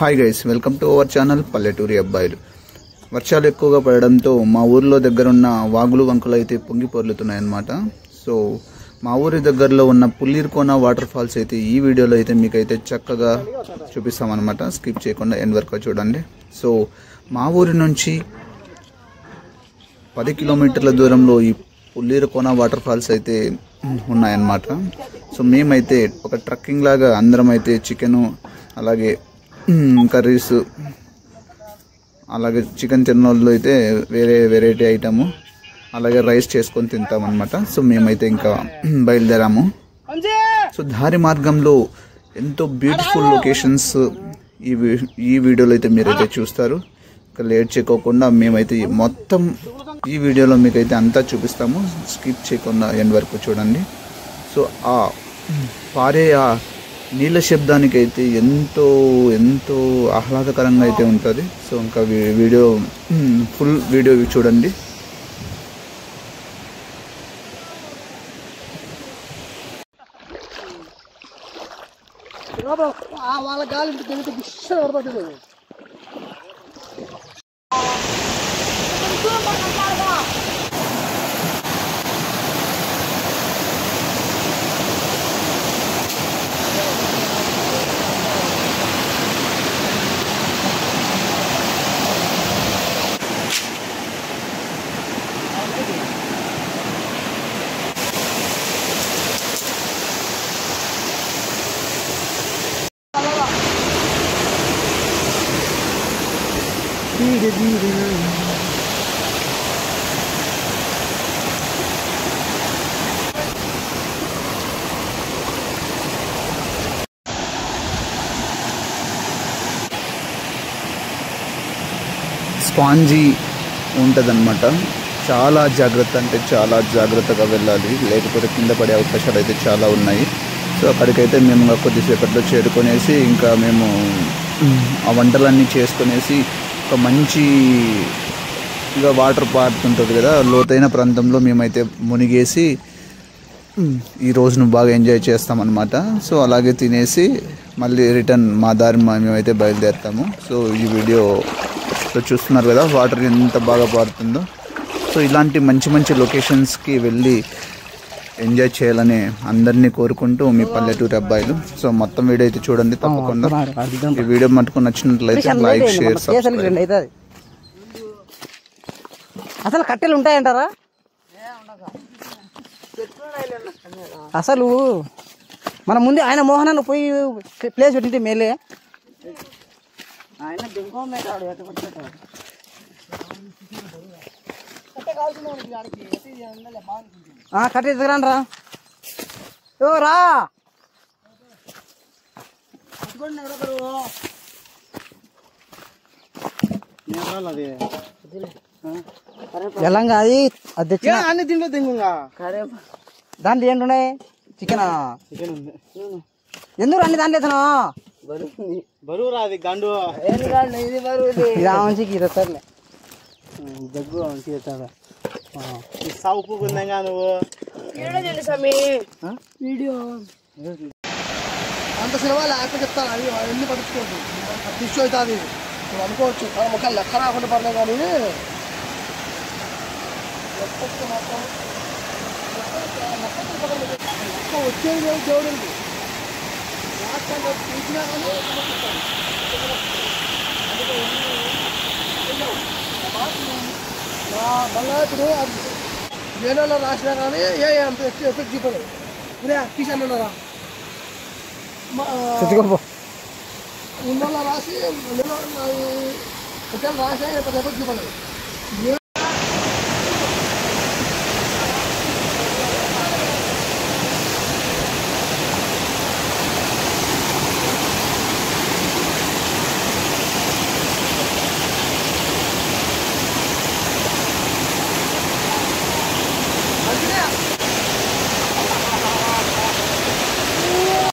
Hi guys, welcome to our channel పల్లెటూరి అబ్బాయిలు. వర్షాలు ఎక్కువగా పడడంతో మా ఊర్లో దగ్గరున్న వాగులు వంకలు అయితే పొంగి పొర్లుతున్నాయన్నమాట. సో మా ఊరి దగ్గరలో ఉన్న పుల్లీర్కోన వాటర్ ఫాల్స్ అయితే ఈ వీడియోలో అయితే మీకైతే చక్కగా చూపిస్తామన్నమాట. స్కిప్ చేయకుండా ఎండ్ వరకు చూడండి. సో మా ఊరి నుంచి 10 కిలోమీటర్ల దూరంలో ఈ పుల్లీర్కోన వాటర్ ఫాల్స్ అయితే ఉన్నాయన్నమాట. సో మేమైతే ఒక ట్రక్కింగ్ లాగా అందరం అయితే చికెను, అలాగే కర్రీస్, అలాగే చికెన్ తిన్నోళ్ళు అయితే వేరే వెరైటీ ఐటము, అలాగే రైస్ చేసుకొని తింటామన్నమాట. సో మేమైతే ఇంకా బయలుదేరాము. సో దారి మార్గంలో ఎంతో బ్యూటిఫుల్ లొకేషన్స్ ఈ వీడియోలో అయితే మీరైతే చూస్తారు. ఇంకా లేట్ చేయకోకుండా మేమైతే మొత్తం ఈ వీడియోలో మీకైతే అంతా చూపిస్తాము. స్కిప్ చేయకుండా ఎండ్ వరకు చూడండి. సో ఆ పారే ఆ నీళ్ళ శబ్దానికి అయితే ఎంతో ఎంతో ఆహ్లాదకరంగా అయితే ఉంటుంది. సో ఇంకా వీడియో ఫుల్ వీడియో చూడండి. వాళ్ళ గాలి స్పాంజీ ఉంటుందన్నమాట. చాలా జాగ్రత్త, అంటే చాలా జాగ్రత్తగా వెళ్ళాలి, లేకపోతే కింద పడే అవకాశాలు అయితే చాలా ఉన్నాయి. సో అక్కడికైతే మేము కొద్దిసేపట్లో చేరుకొనేసి ఇంకా మేము ఆ వంటలన్నీ చేసుకునేసి ఒక మంచి వాటర్ పారుతుంటుంది కదా, లోతైన ప్రాంతంలో మేమైతే మునిగేసి ఈ రోజును బాగా ఎంజాయ్ చేస్తామన్నమాట. సో అలాగే తినేసి మళ్ళీ రిటర్న్ మా దారి మేమైతే బయలుదేరుతాము. సో ఈ వీడియోలో చూస్తున్నారు కదా వాటర్ ఎంత బాగా పారుతుందో. సో ఇలాంటి మంచి మంచి లొకేషన్స్కి వెళ్ళి ఎంజాయ్ చేయాలని అందరినీ కోరుకుంటూ మీ పల్లెటూరి అబ్బాయిలు. సో మొత్తం వీడియో అయితే చూడండి తప్పకుండా. ఈ వీడియో మటుకు నచ్చినట్లయితే లైక్, షేర్, సబ్స్క్రైబ్. అసలు కట్టెలు ఉంటాయంటారా? అసలు మన ముందే ఆయన మోహనాన్ని పోయి ప్లేస్ పెట్టింటే మేలే. ఆయన కట్టె ఎదుగురాను రా, ఓ రా ఎలాగా అది తెచ్చిన అన్ని దీంట్లో దింగుగా దాంట్లో ఏంటున్నాయి? చికెన్ ఎందుకు అన్ని దాంట్లో ఎత్తున్నా బరువు రాది గండు ఇది మంచికి సర్లే దగ్గు సాగు ఉందంగా నువ్వు వీడియో అంత సినిమా లేకపోతే చెప్తాను. అది ఎన్ని పట్టించుకోవద్దు, ఫిష్ అవుతుంది నువ్వు అనుకోవచ్చు. ముఖాలు లెక్క రాకుండా పడలే కానీ వచ్చేది లేదు దేవుడికి. తీసినా కానీ మళ్ళీ ఇప్పుడు వేణులో రాసినా కానీ అంత ఎఫెక్ట్ చూపలేదు. ఇదే కిషన్ ఉన్నారా రాసి రాసే ఎఫెక్ట్ చూపలేదు.